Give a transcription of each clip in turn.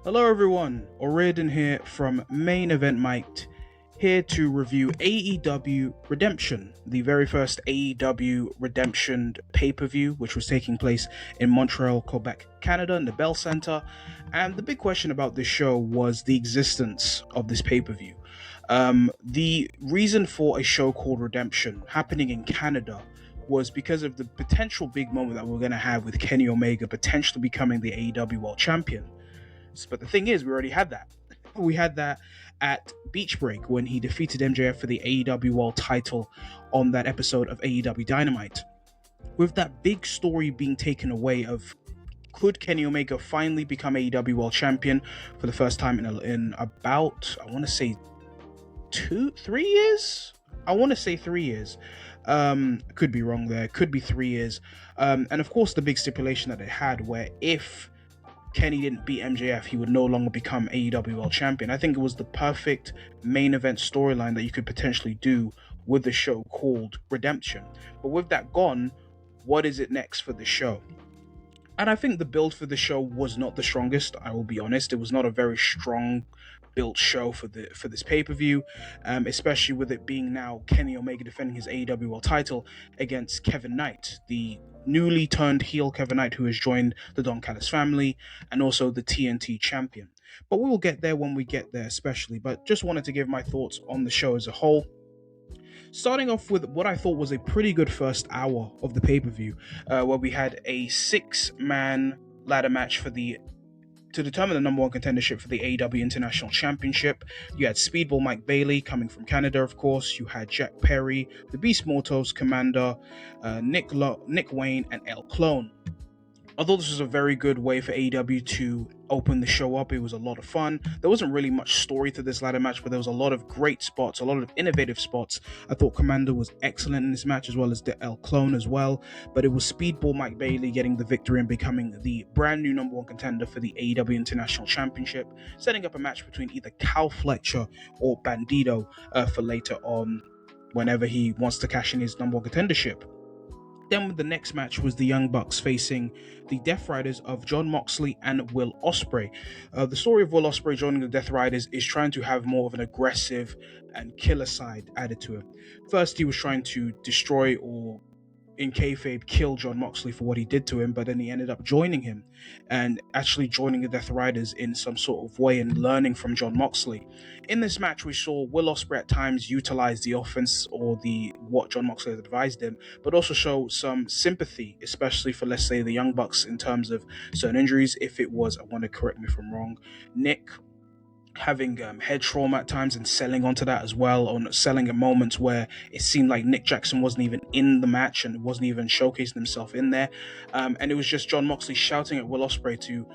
Hello everyone, O'Riordan here from Main Event Mike, here to review AEW Redemption, the very first AEW Redemption pay-per-view, which was taking place in Montreal, Quebec, Canada, in the Bell Center. And the big question about this show was the existence of this pay-per-view. The reason for a show called Redemption happening in Canada was because of the potential big moment that we're going to have with Kenny Omega potentially becoming the AEW World Champion. But the thing is, we already had that. We had that at Beach Break when he defeated MJF for the AEW World title on that episode of AEW Dynamite. With that big story being taken away of could Kenny Omega finally become AEW World Champion for the first time in about, I want to say 3 years? I want to say 3 years. Could be wrong there. Could be 3 years. And of course, the big stipulation that they had where if Kenny didn't beat MJF, he would no longer become AEW World Champion. I think it was the perfect main event storyline that you could potentially do with the show called Redemption. But with that gone, what is it next for the show? And I think the build for the show was not the strongest, I will be honest. It was not a very strong built show for this pay-per-view, especially with it being now Kenny Omega defending his AEW World title against Kevin Knight, the newly turned heel Kevin Knight who has joined the Don Callis family, and also the TNT champion. But we will get there when we get there, especially. But just wanted to give my thoughts on the show as a whole. Starting off with what I thought was a pretty good first hour of the pay-per-view, where we had a 6-man ladder match to determine the number one contendership for the AEW International Championship. You had Speedball Mike Bailey coming from Canada, of course. You had Jack Perry, the Beast Mortos, Commander, Nick Wayne, and El Clone. I thought this was a very good way for AEW to open the show up. It was a lot of fun. There wasn't really much story to this ladder match, but there was a lot of great spots, a lot of innovative spots. I thought Commander was excellent in this match, as well as the El Clone as well. But it was Speedball Mike Bailey getting the victory and becoming the brand new number one contender for the AEW International Championship, setting up a match between either Cal Fletcher or Bandito for later on, whenever he wants to cash in his number one contendership. Then the next match was the Young Bucks facing the Death Riders of Jon Moxley and Will Ospreay. The story of Will Ospreay joining the Death Riders is trying to have more of an aggressive and killer side added to it. First, he was trying to destroy or, in kayfabe, kill Jon Moxley for what he did to him, but then he ended up joining him and actually joining the Death Riders in some sort of way and learning from Jon Moxley. In this match, we saw Will Ospreay at times utilize the offense or what Jon Moxley had advised him, but also show some sympathy, especially for, let's say, the Young Bucks in terms of certain injuries. If it was, I want to correct me if I'm wrong, Nick having head trauma at times and selling onto that as well, or selling at moments where it seemed like Nick Jackson wasn't even in the match and wasn't even showcasing himself in there. And it was just Jon Moxley shouting at Will Ospreay to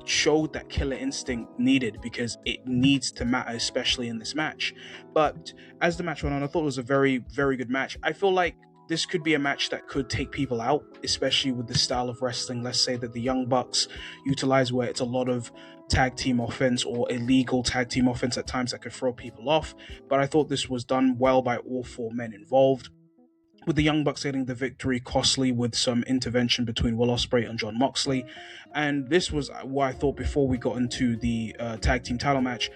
show that killer instinct needed, because it needs to matter, especially in this match. But as the match went on, I thought it was a very, very good match. I feel like this could be a match that could take people out, especially with the style of wrestling, let's say, that the Young Bucks utilize, where it's a lot of tag team offense or illegal tag team offense at times that could throw people off. But I thought this was done well by all 4 men involved, with the Young Bucks getting the victory costly with some intervention between Will Ospreay and Jon Moxley. And this was what I thought before we got into the tag team title match.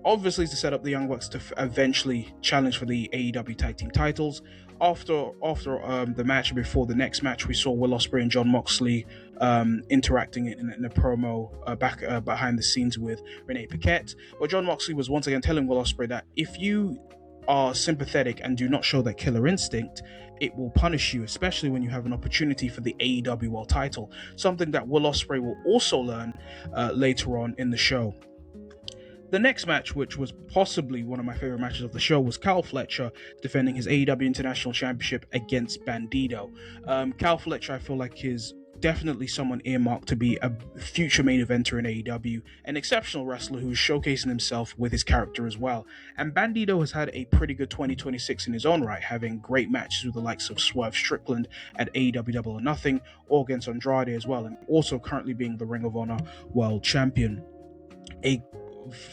Obviously, to set up the Young Bucks to eventually challenge for the AEW tag team titles. After the match, before the next match, we saw Will Ospreay and Jon Moxley interacting in a promo back behind the scenes with Renee Paquette, where Jon Moxley was once again telling Will Ospreay that if you are sympathetic and do not show that killer instinct, it will punish you, especially when you have an opportunity for the AEW World title, something that Will Ospreay will also learn later on in the show. The next match, which was possibly one of my favorite matches of the show, was Cal Fletcher defending his AEW International Championship against Bandito. Cal Fletcher, I feel like, is definitely someone earmarked to be a future main eventer in AEW, an exceptional wrestler who's showcasing himself with his character as well. And Bandito has had a pretty good 2026 in his own right, having great matches with the likes of Swerve Strickland at AEW Double or Nothing, or against Andrade as well, and also currently being the Ring of Honor World Champion.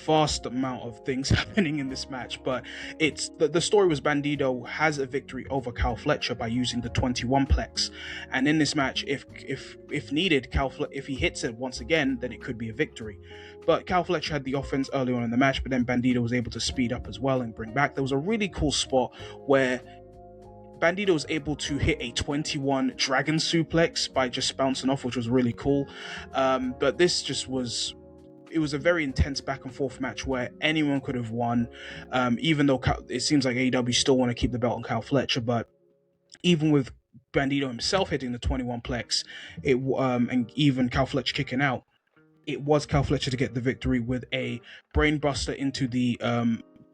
vast amount of things happening in this match, but it's the story was Bandido has a victory over Cal Fletcher by using the 21 plex, and in this match, if needed, if he hits it once again, then it could be a victory. But Cal Fletcher had the offense early on in the match, but then Bandido was able to speed up as well and bring back. There was a really cool spot where Bandido was able to hit a 21 dragon suplex by just bouncing off, which was really cool. But this just was, it was a very intense back and forth match where anyone could have won, even though it seems like AEW still want to keep the belt on Cal Fletcher. But even with Bandido himself hitting the 21 plex, and even Cal Fletcher kicking out, it was Cal Fletcher to get the victory with a brainbuster into the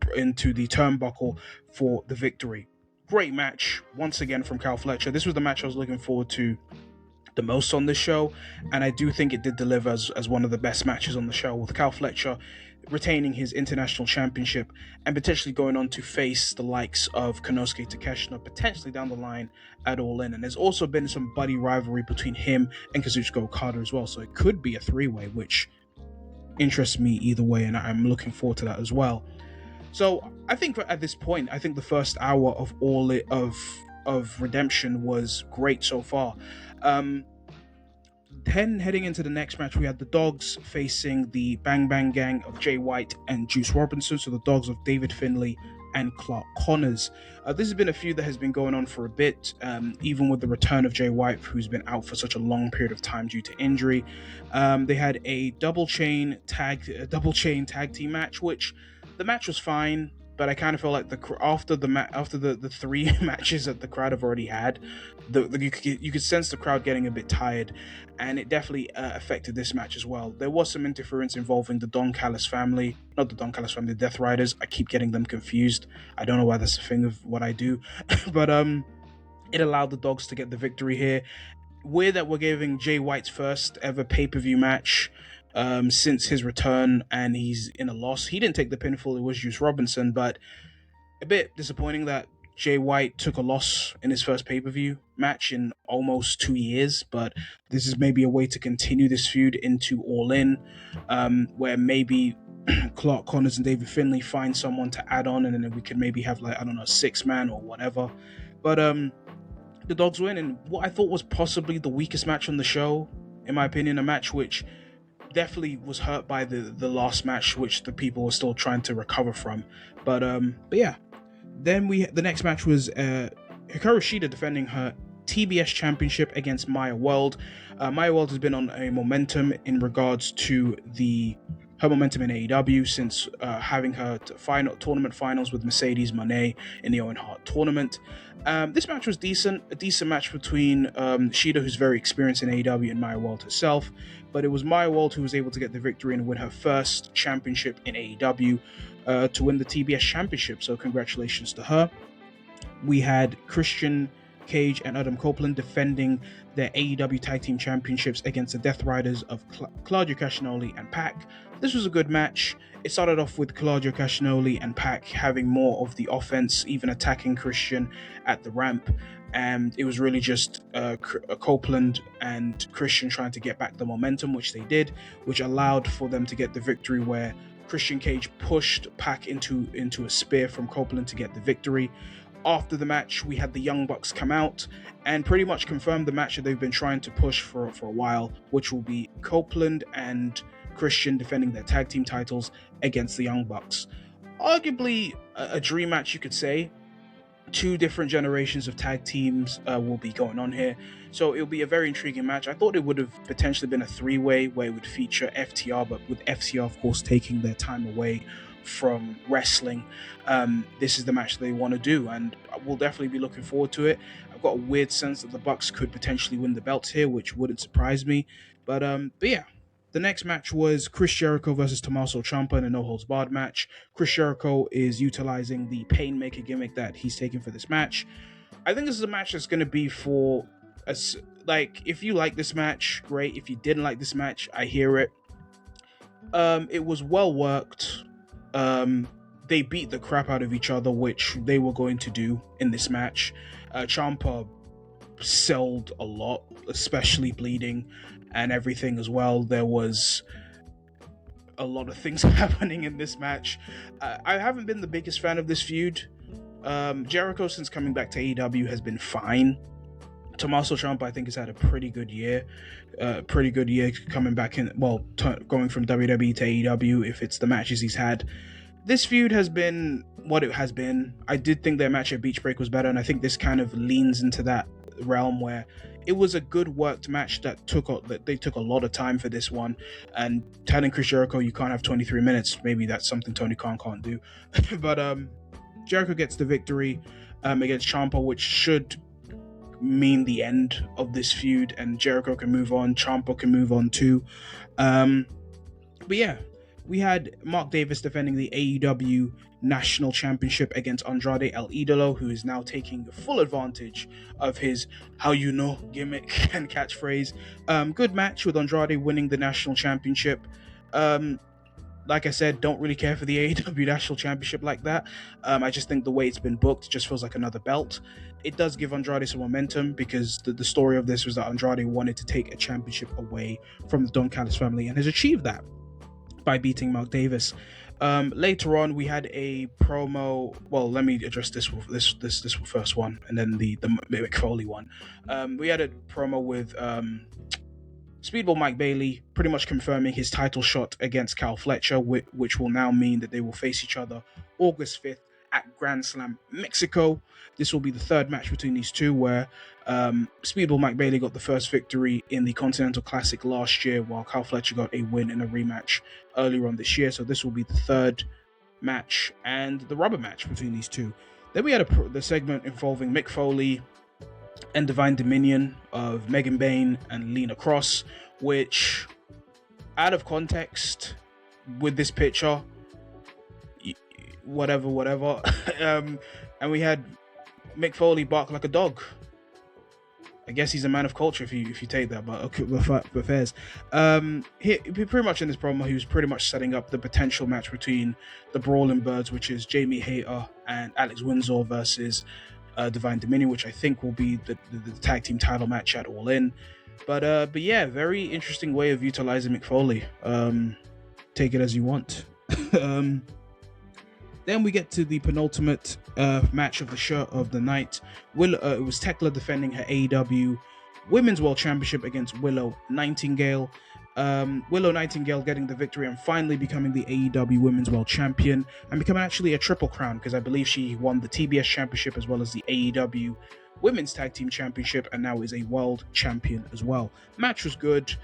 turnbuckle for the victory. Great match once again from Cal Fletcher. This was the match I was looking forward to the most on this show, and I do think it did deliver as one of the best matches on the show, with Cal Fletcher retaining his international championship and potentially going on to face the likes of Konosuke Takeshita potentially down the line at All In. And there's also been some buddy rivalry between him and Kazuchika Okada as well, so it could be a three-way, which interests me either way, and I'm looking forward to that as well. So I think at this point, I think the first hour of Redemption was great so far. Then heading into the next match, we had the Dogs facing the Bang Bang Gang of Jay White and Juice Robinson, so the Dogs of David Finlay and Clark Connors. This has been a feud that has been going on for a bit, even with the return of Jay White, who's been out for such a long period of time due to injury. They had a double chain tag team match, which the match was fine, but I kind of felt like after the three matches that the crowd have already had, you could sense the crowd getting a bit tired, and it definitely affected this match as well. There was some interference involving the Don Callis family, not the Don Callis family, the Death Riders. I keep getting them confused. I don't know why that's a thing of what I do, but it allowed the Dogs to get the victory here. Weird that we're giving Jay White's first ever pay-per-view match since his return, and he's in a loss. He didn't take the pinfall, it was Juice Robinson, but a bit disappointing that Jay White took a loss in his first pay-per-view match in almost 2 years, but this is maybe a way to continue this feud into All In, where maybe Clark Connors and David Finlay find someone to add on, and then we could maybe have, like, I don't know, a 6-man or whatever. But the Dogs win, and what I thought was possibly the weakest match on the show, in my opinion, a match which definitely was hurt by the last match, which the people were still trying to recover from. But yeah. Then the next match was Hikaru Shida defending her TBS championship against Maya World. Maya World has been on a momentum in regards to her momentum in AEW since having her tournament finals with Mercedes Moné in the Owen Hart tournament. This match was decent, a decent match between Shida, who's very experienced in AEW, and Maya World herself, but it was Maya World who was able to get the victory and win her first championship in AEW to win the TBS championship, so congratulations to her. We had Christian Cage and Adam Copeland defending their AEW Tag Team Championships against the Death Riders of Claudio Castagnoli and Pac. This was a good match. It started off with Claudio Castagnoli and Pac having more of the offense, even attacking Christian at the ramp, and it was really just Copeland and Christian trying to get back the momentum, which they did, which allowed for them to get the victory where Christian Cage pushed Pac into a spear from Copeland to get the victory. After the match, we had the Young Bucks come out and pretty much confirm the match that they've been trying to push for a while, which will be Copeland and Christian defending their tag team titles against the Young Bucks. Arguably a dream match, you could say. Two different generations of tag teams will be going on here, so it'll be a very intriguing match. I thought it would have potentially been a three-way where it would feature FTR, but with FTR, of course, taking their time away from wrestling, this is the match they want to do, and we'll definitely be looking forward to it. I've got a weird sense that the Bucks could potentially win the belts here, which wouldn't surprise me. But yeah, the next match was Chris Jericho versus Tommaso Ciampa in a no-holds-barred match. Chris Jericho is utilizing the Painmaker gimmick that he's taking for this match. I think this is a match that's going to be for us. Like, if you like this match, great. If you didn't like this match, I hear it. It was well worked. They beat the crap out of each other, which they were going to do in this match. Ciampa sold a lot, especially bleeding and everything as well. There was a lot of things happening in this match. I haven't been the biggest fan of this feud. Jericho, since coming back to AEW, has been fine. Tommaso Ciampa, I think, has had a pretty good year. Coming back in, going from WWE to AEW, if it's the matches he's had. This feud has been what it has been. I did think their match at Beach Break was better, and I think this kind of leans into that realm where it was a good worked match that they took a lot of time for this one. And telling Chris Jericho you can't have 23 minutes, maybe that's something Tony Khan can't do. But Jericho gets the victory against Ciampa, which should mean the end of this feud, and Jericho can move on, Ciampa can move on too. But yeah, we had Mark Davis defending the AEW National Championship against Andrade El Idolo, who is now taking full advantage of his how you know gimmick and catchphrase. Good match with Andrade winning the National Championship. Like I said, don't really care for the AEW National Championship like that. I just think the way it's been booked just feels like another belt. It does give Andrade some momentum, because the story of this was that Andrade wanted to take a championship away from the Don Callis family and has achieved that by beating Mark Davis. Later on, we had a promo. Well, let me address this first one, and then the Mick Foley one. We had a promo with Speedball Mike Bailey, pretty much confirming his title shot against Cal Fletcher, which will now mean that they will face each other August 5th at Grand Slam, Mexico. This will be the third match between these two, where Speedball Mike Bailey got the first victory in the Continental Classic last year, while Cal Fletcher got a win in a rematch earlier on this year. So this will be the third match and the rubber match between these two. Then we had the segment involving Mick Foley and Divine Dominion of Megan Bayne and Lena Cross, which, out of context with this picture, whatever. And we had Mick Foley bark like a dog. I guess he's a man of culture if you take that, but okay, but fairs. He pretty much in this promo, he was pretty much setting up the potential match between the Brawling Birds, which is Jamie Hayter and Alex Windsor, versus Divine Dominion, which I think will be the tag team title match at All In. But yeah, very interesting way of utilizing Mick Foley. Take it as you want. Then we get to the penultimate match of the night. It was Tekla defending her AEW Women's World Championship against Willow Nightingale. Willow Nightingale getting the victory and finally becoming the AEW Women's World Champion, and becoming actually a triple crown, because I believe she won the TBS Championship as well as the AEW Women's Tag Team Championship, and now is a World Champion as well. Match was good.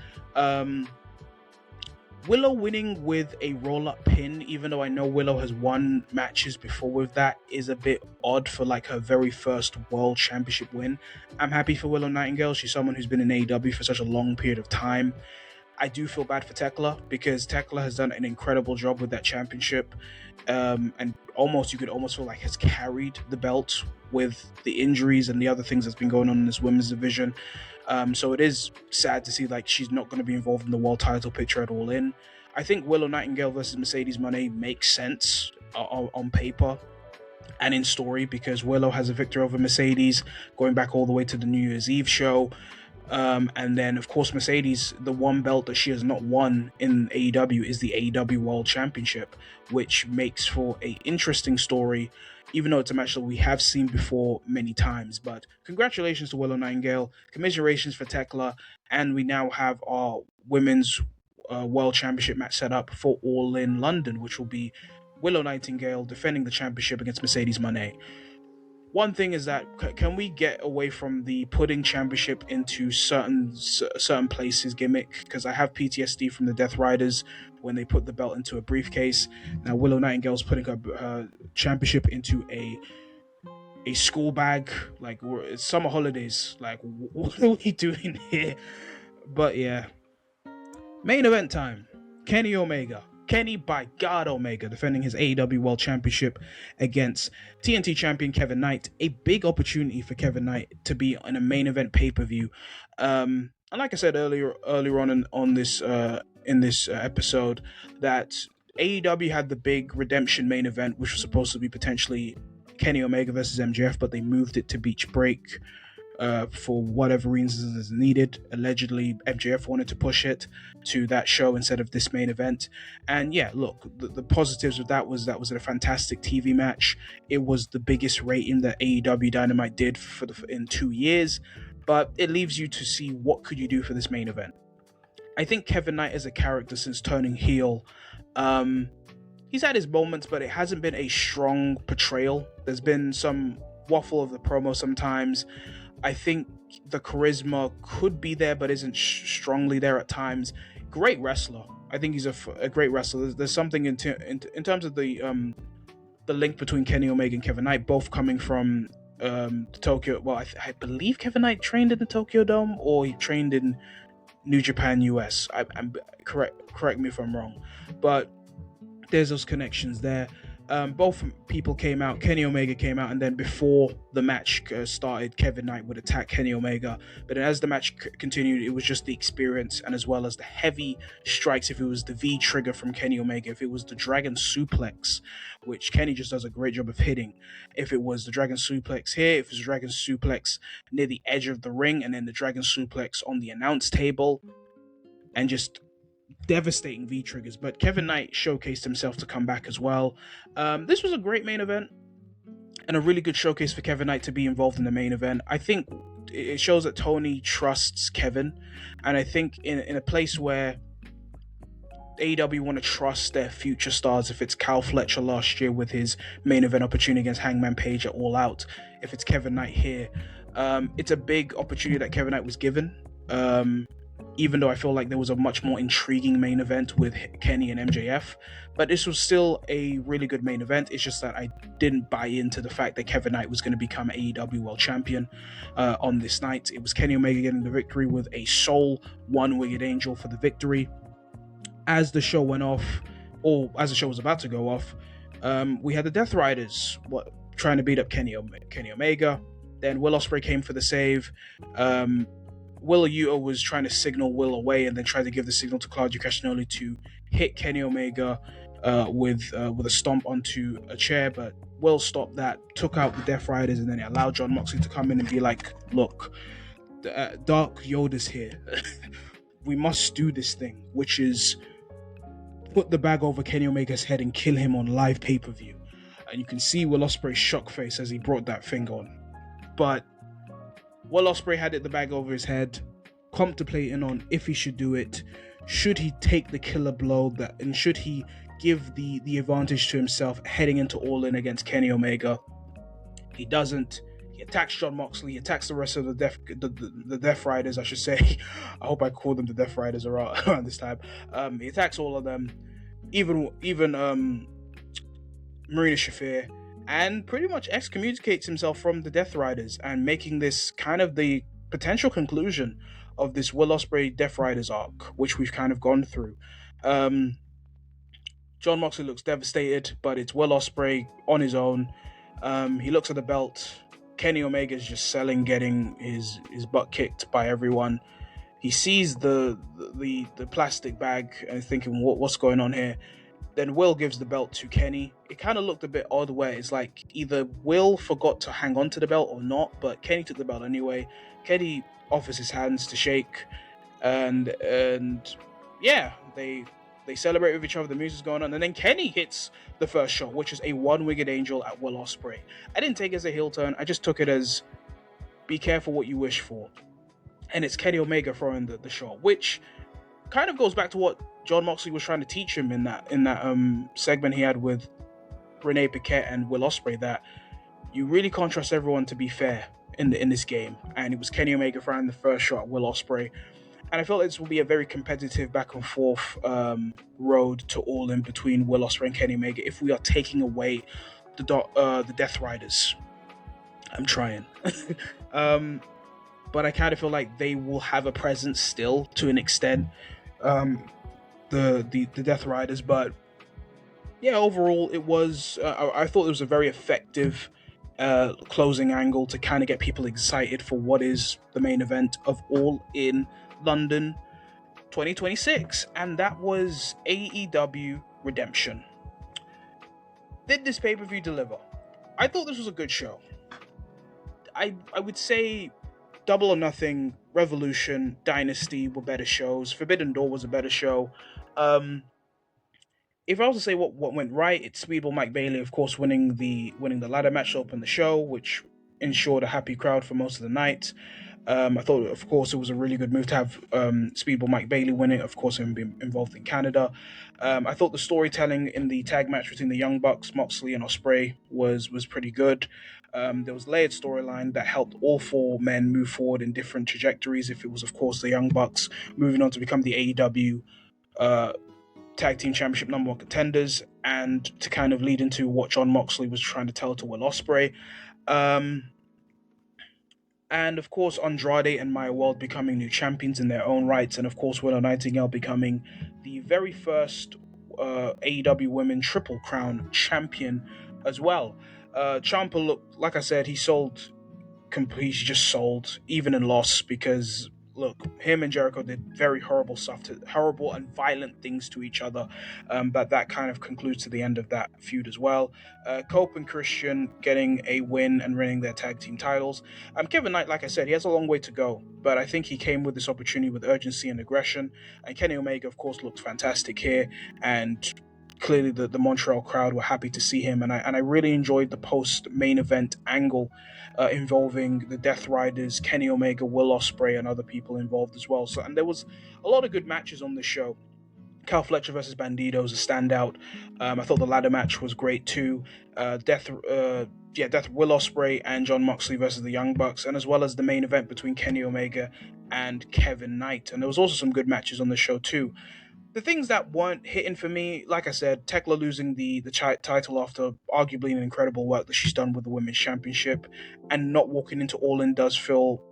Willow winning with a roll-up pin, even though I know Willow has won matches before with that, is a bit odd for like her very first World Championship win. I'm happy for Willow Nightingale. She's someone who's been in AEW for such a long period of time. I do feel bad for Tekla, because Tekla has done an incredible job with that championship, and you could almost feel like has carried the belt with the injuries and the other things that's been going on in this women's division. So it is sad to see like she's not going to be involved in the world title picture at All In. I think Willow Nightingale versus Mercedes Moné makes sense on paper and in story, because Willow has a victory over Mercedes going back all the way to the New Year's Eve show. And then, of course, Mercedes, the one belt that she has not won in AEW is the AEW World Championship, which makes for an interesting story, even though it's a match that we have seen before many times. But congratulations to Willow Nightingale, commiserations for Tekla, and we now have our Women's World Championship match set up for All In London, which will be Willow Nightingale defending the championship against Mercedes Moné. One thing is that, can we get away from the putting championship into certain places gimmick? Because I have PTSD from the Death Riders when they put the belt into a briefcase. Now Willow Nightingale's putting her championship into a school bag. Like, it's summer holidays. Like, what are we doing here? But yeah, main event time. Kenny by God Omega defending his AEW World Championship against TNT champion Kevin Knight. A big opportunity for Kevin Knight to be in a main event pay-per-view. And like I said earlier on in this episode, that AEW had the big Redemption main event, which was supposed to be potentially Kenny Omega versus MJF, but they moved it to Beach Break. for whatever reasons is needed. Allegedly, MJF wanted to push it to that show instead of this main event. And yeah, look, the positives of that was a fantastic TV match. It was the biggest rating that AEW Dynamite did in 2 years, but it leaves you to see what could you do for this main event. I think Kevin Knight as a character since turning heel, he's had his moments, but it hasn't been a strong portrayal. There's been some waffle of the promo sometimes. I think the charisma could be there, but isn't strongly there at times. Great wrestler. I think he's a great wrestler. There's something in terms of the link between Kenny Omega and Kevin Knight, both coming from the Tokyo. Well, I believe Kevin Knight trained in the Tokyo Dome, or he trained in New Japan, US. I'm correct me if I'm wrong, but there's those connections there. Both people came out. Kenny Omega came out, and then before the match started, Kevin Knight would attack Kenny Omega. But as the match continued, it was just the experience, and as well as the heavy strikes. If it was the V trigger from Kenny Omega, if it was the Dragon Suplex, which Kenny just does a great job of hitting. If it was the Dragon Suplex here, if it was the Dragon Suplex near the edge of the ring, and then the Dragon Suplex on the announce table, and just devastating V triggers. But Kevin Knight showcased himself to come back as well. This was a great main event and a really good showcase for Kevin Knight to be involved in the main event. I think it shows that Tony trusts Kevin, and I think in a place where AEW want to trust their future stars, if it's Cal Fletcher last year with his main event opportunity against Hangman Page at All Out, if it's Kevin Knight here, it's a big opportunity that Kevin Knight was given. Even though I feel like there was a much more intriguing main event with Kenny and MJF, but this was still a really good main event. It's just that I didn't buy into the fact that Kevin Knight was going to become AEW World Champion on this night. It was Kenny Omega getting the victory with a sole one-winged angel for the victory. As the show went off, or as the show was about to go off, we had the Death Riders trying to beat up Kenny Omega. Then Will Ospreay came for the save. Will Yuta was trying to signal Will away, and then tried to give the signal to Claudio Castagnoli to hit Kenny Omega with a stomp onto a chair, but Will stopped that, took out the Death Riders, and then it allowed Jon Moxley to come in and be like, look, Dark Yoda's here. We must do this thing, which is put the bag over Kenny Omega's head and kill him on live pay-per-view. And you can see Will Ospreay's shock face as he brought that thing on. But Will Ospreay had the bag over his head, contemplating on if he should do it. Should he take the killer blow, and should he give the advantage to himself heading into All In against Kenny Omega? He doesn't. He attacks Jon Moxley. He attacks the rest of the Death Riders, I should say. I hope I call them the Death Riders around this time. He attacks all of them, even Marina Shafir, and pretty much excommunicates himself from the Death Riders, and making this kind of the potential conclusion of this Will Ospreay Death Riders arc, which we've kind of gone through. Jon Moxley looks devastated, but it's Will Ospreay on his own. He looks at the belt. Kenny Omega is just selling, getting his butt kicked by everyone. He sees the plastic bag and thinking, what's going on here? Then Will gives the belt to Kenny. It kind of looked a bit odd where it's like either Will forgot to hang on to the belt or not, but Kenny took the belt anyway. Kenny offers his hands to shake, and yeah, they celebrate with each other. The music's going on, and then Kenny hits the first shot, which is a one-winged angel at Will Ospreay. I didn't take it as a heel turn. I just took it as be careful what you wish for. And it's Kenny Omega throwing the shot, which kind of goes back to what Jon Moxley was trying to teach him in that segment he had with Renee Paquette and Will Ospreay, that you really can't trust everyone to be fair in this game. And it was Kenny Omega throwing the first shot at Will Ospreay. And I felt this will be a very competitive back and forth road to All In between Will Ospreay and Kenny Omega if we are taking away the Death Riders. I'm trying. But I kind of feel like they will have a presence still to an extent, the Death Riders. But yeah, overall it was I thought it was a very effective closing angle to kind of get people excited for what is the main event of All In London 2026, and that was AEW Redemption. Did this pay-per-view deliver? I thought this was a good show. I would say Double or Nothing, Revolution, Dynasty were better shows. Forbidden Door was a better show. Um, if I was to say what went right, it's Speedball Mike Bailey, of course, winning the ladder match to open the show, which ensured a happy crowd for most of the night. I thought, of course, it was a really good move to have Speedball Mike Bailey win it. Of course, him being involved in Canada. I thought the storytelling in the tag match between the Young Bucks, Moxley and Ospreay was pretty good. There was layered storyline that helped all four men move forward in different trajectories. If it was, of course, the Young Bucks moving on to become the AEW Tag Team Championship #1 contenders, and to kind of lead into what Jon Moxley was trying to tell to Will Ospreay. And of course, Andrade and Maya World becoming new champions in their own rights, and of course, Willow Nightingale becoming the very first AEW Women Triple Crown champion as well. Ciampa looked, like I said, he just sold, even in loss, because look, him and Jericho did very horrible horrible and violent things to each other. But that kind of concludes to the end of that feud as well. Cope and Christian getting a win and winning their tag team titles. Kevin Knight, like I said, he has a long way to go, but I think he came with this opportunity with urgency and aggression. And Kenny Omega, of course, looked fantastic here, and clearly the Montreal crowd were happy to see him, and I really enjoyed the post main event angle involving the Death Riders, Kenny Omega, Will Ospreay, and other people involved as well. And there was a lot of good matches on this show. Cal Fletcher versus Bandido was a standout. I thought the ladder match was great too. Death Will Ospreay and Jon Moxley versus the Young Bucks, and as well as the main event between Kenny Omega and Kevin Knight. And there was also some good matches on the show too. The things that weren't hitting for me, like I said, Tekla losing the title after arguably an incredible work that she's done with the Women's Championship, and not walking into All In does feel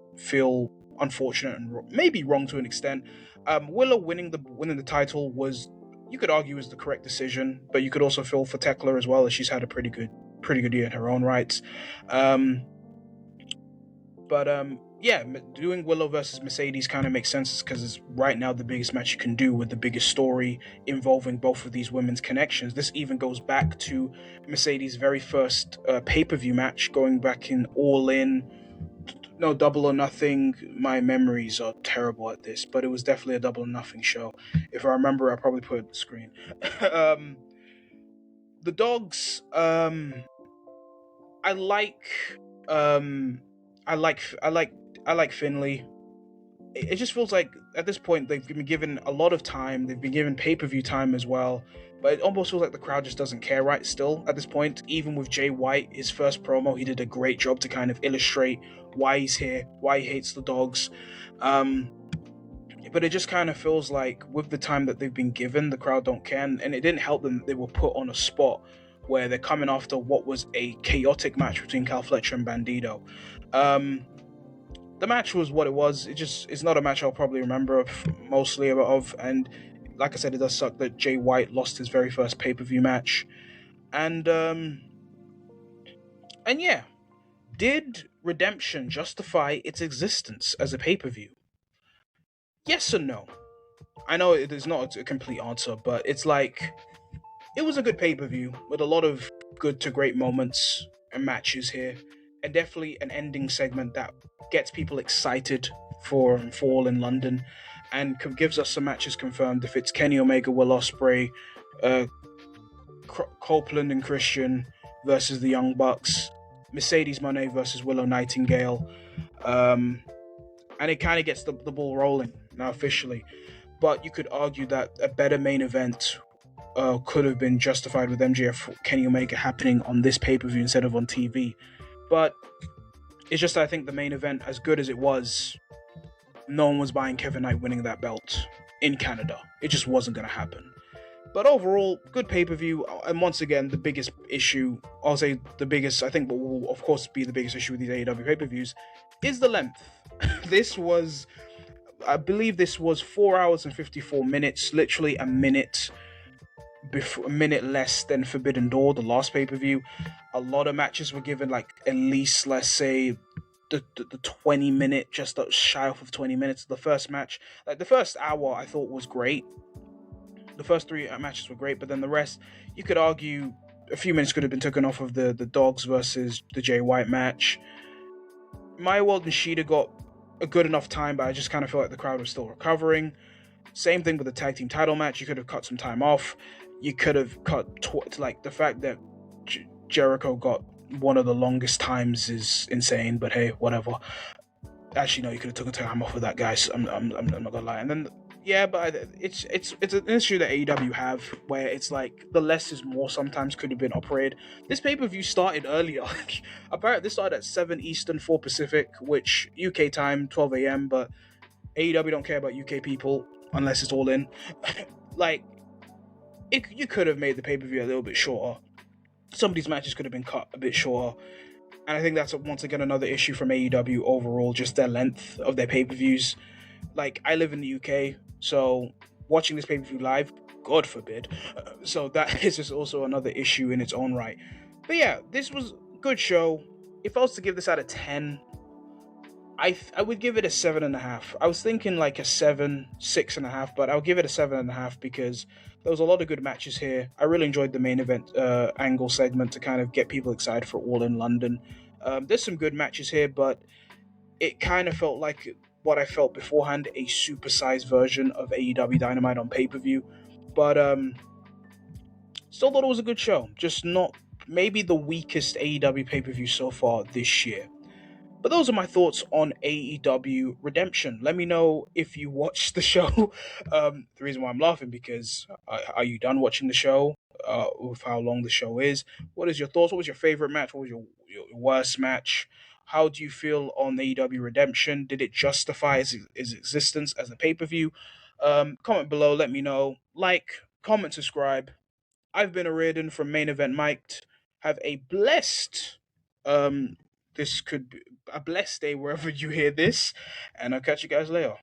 unfortunate and maybe wrong to an extent. Willow winning the title was, you could argue, is the correct decision, but you could also feel for Tekla as well, as she's had a pretty good year in her own rights. Doing Willow versus Mercedes kind of makes sense because it's right now the biggest match you can do with the biggest story involving both of these women's connections. This even goes back to Mercedes' very first pay-per-view match, going back in All In. No, Double or Nothing. My memories are terrible at this, but it was definitely a Double or Nothing show. If I remember, I'll probably put it on the screen. The dogs, I like Finley. It just feels like at this point they've been given a lot of time. They've been given pay-per-view time as well, but it almost feels like the crowd just doesn't care right still at this point. Even with Jay White, his first promo, he did a great job to kind of illustrate why he's here, why he hates the dogs. But it just kind of feels like with the time that they've been given, the crowd don't care, and it didn't help them that they were put on a spot where they're coming after what was a chaotic match between Cal Fletcher and Bandido. The match was what it was. It's not a match I'll probably remember mostly of, and like I said, it does suck that Jay White lost his very first pay-per-view match. And yeah, did Redemption justify its existence as a pay-per-view? Yes and no. I know it is not a complete answer, but it's like, it was a good pay-per-view with a lot of good to great moments and matches here, and definitely an ending segment that gets people excited for All in London, and gives us some matches confirmed. If it's Kenny Omega, Will Ospreay, Copeland and Christian versus the Young Bucks, Mercedes Moné versus Willow Nightingale, and it kind of gets the ball rolling now officially. But you could argue that a better main event could have been justified with MJF Kenny Omega happening on this pay-per-view instead of on TV. But it's just, I think the main event, as good as it was, no one was buying Kevin Knight winning that belt in Canada. It just wasn't going to happen. But overall, good pay-per-view. And once again, the biggest issue, I'll say the biggest, I think what will of course be the biggest issue with these AEW pay-per-views, is the length. I believe this was 4 hours and 54 minutes, literally a minute less than Forbidden Door, the last pay-per-view. A lot of matches were given like at least, let's say, the 20 minute, just shy off of 20 minutes. The first match, like the first hour, I thought was great. The first three matches were great, but then the rest, you could argue a few minutes could have been taken off of the Dogs versus the Jay White match. Maya World and Shida got a good enough time, but I just kind of feel like the crowd was still recovering. Same thing with the tag team title match. You could have cut some time off. You could have cut like the fact that Jericho got one of the longest times is insane. But hey, whatever. Actually, no, you could have taken time off with that, guys. I'm not gonna lie. And then yeah, but it's an issue that AEW have where it's like the less is more. Sometimes could have been operated. This pay per view started earlier. Apparently, this started at 7 Eastern, 4 Pacific, which UK time 12 a.m. But AEW don't care about UK people unless it's all in. Like you could have made the pay per view a little bit shorter. Some of these matches could have been cut a bit shorter. And I think that's once again another issue from AEW overall, just their length of their pay per views. Like, I live in the UK, so watching this pay per view live, God forbid. So that is just also another issue in its own right. But yeah, this was a good show. If I was to give this out of 10, I would give it a 7.5. I was thinking like a 7, 6.5, but I'll give it a 7.5 because there was a lot of good matches here. I really enjoyed the main event angle segment to kind of get people excited for All in London. There's some good matches here, but it kind of felt like what I felt beforehand, a supersized version of AEW Dynamite on pay-per-view. But still thought it was a good show. Just not maybe the weakest AEW pay-per-view so far this year. But those are my thoughts on AEW Redemption. Let me know if you watched the show. The reason why I'm laughing because are you done watching the show? With how long the show is. What is your thoughts? What was your favorite match? What was your worst match? How do you feel on AEW Redemption? Did it justify its existence as a pay per view? Comment below. Let me know. Like, comment, subscribe. I've been O'Riordan from Main Event Mic'd. Have a blessed this could be a blessed day wherever you hear this, and I'll catch you guys later.